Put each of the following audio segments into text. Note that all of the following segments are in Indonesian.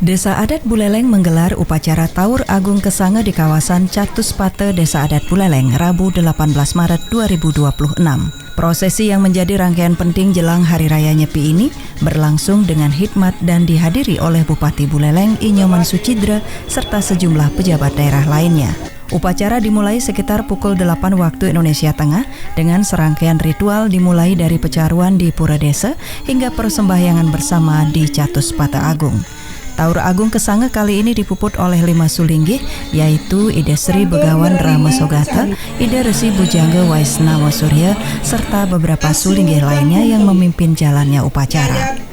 Desa Adat Buleleng menggelar upacara Taur Agung Kesange di kawasan Catus Pate Desa Adat Buleleng, Rabu 18 Maret 2026. Prosesi yang menjadi rangkaian penting jelang Hari Raya Nyepi ini berlangsung dengan hikmat dan dihadiri oleh Bupati Buleleng I Nyoman Sucidre serta sejumlah pejabat daerah lainnya. Upacara dimulai sekitar pukul 8 waktu Indonesia Tengah dengan serangkaian ritual dimulai dari pecaruan di Pura Desa hingga persembahyangan bersama di Catus Pate Agung. Taur Agung Kesange kali ini dipuput oleh 5 sulinggih, yaitu Ide Sri Begawan Rama Sogata, Ide Resi Bujangga Waisnawa Surya, serta beberapa sulinggih lainnya yang memimpin jalannya upacara.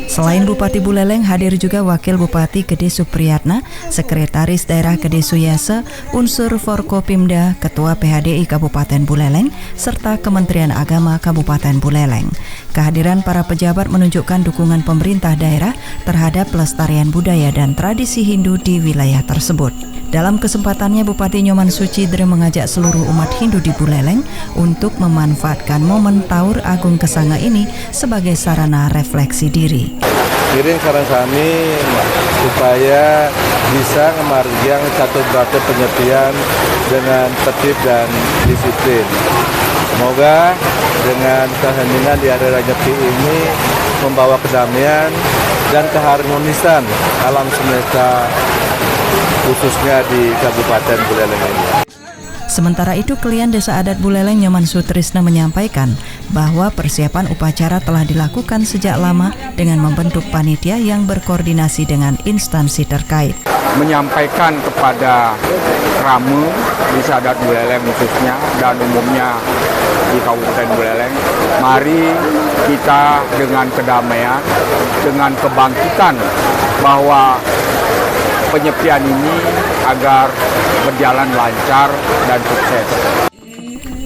Selain Bupati Buleleng, hadir juga Wakil Bupati Gede Supriyatna, Sekretaris Daerah Gede Suyase, unsur Forkopimda, Ketua PHDI Kabupaten Buleleng, serta Kementerian Agama Kabupaten Buleleng. Kehadiran para pejabat menunjukkan dukungan pemerintah daerah terhadap pelestarian budaya dan tradisi Hindu di wilayah tersebut. Dalam kesempatannya, Bupati Nyoman Sucidre mengajak seluruh umat Hindu di Buleleng untuk memanfaatkan momen Taur Agung Kesange ini sebagai sarana refleksi diri. Kirim saran kami supaya bisa memarjang satu batu penyepian dengan tertib dan disiplin. Semoga dengan keheningan di Hari Raya Nyepi ini membawa kedamaian dan keharmonisan alam semesta khususnya di Kabupaten Buleleng ini. Sementara itu, Klien Desa Adat Buleleng Nyoman Sutrisna menyampaikan bahwa persiapan upacara telah dilakukan sejak lama dengan membentuk panitia yang berkoordinasi dengan instansi terkait. Menyampaikan kepada Ramu Desa Adat Buleleng khususnya dan umumnya di Kabupaten Buleleng, mari kita dengan kedamaian, dengan kebangkitan bahwa penyepian ini agar berjalan lancar dan sukses.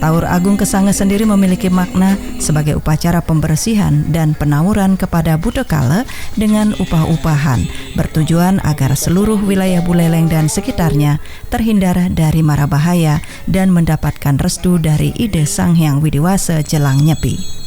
Taur Agung Kesange sendiri memiliki makna sebagai upacara pembersihan dan penauran kepada Budekala dengan upah-upahan, bertujuan agar seluruh wilayah Buleleng dan sekitarnya terhindar dari mara bahaya dan mendapatkan restu dari Ide Sang Hyang Widiwasa jelang Nyepi.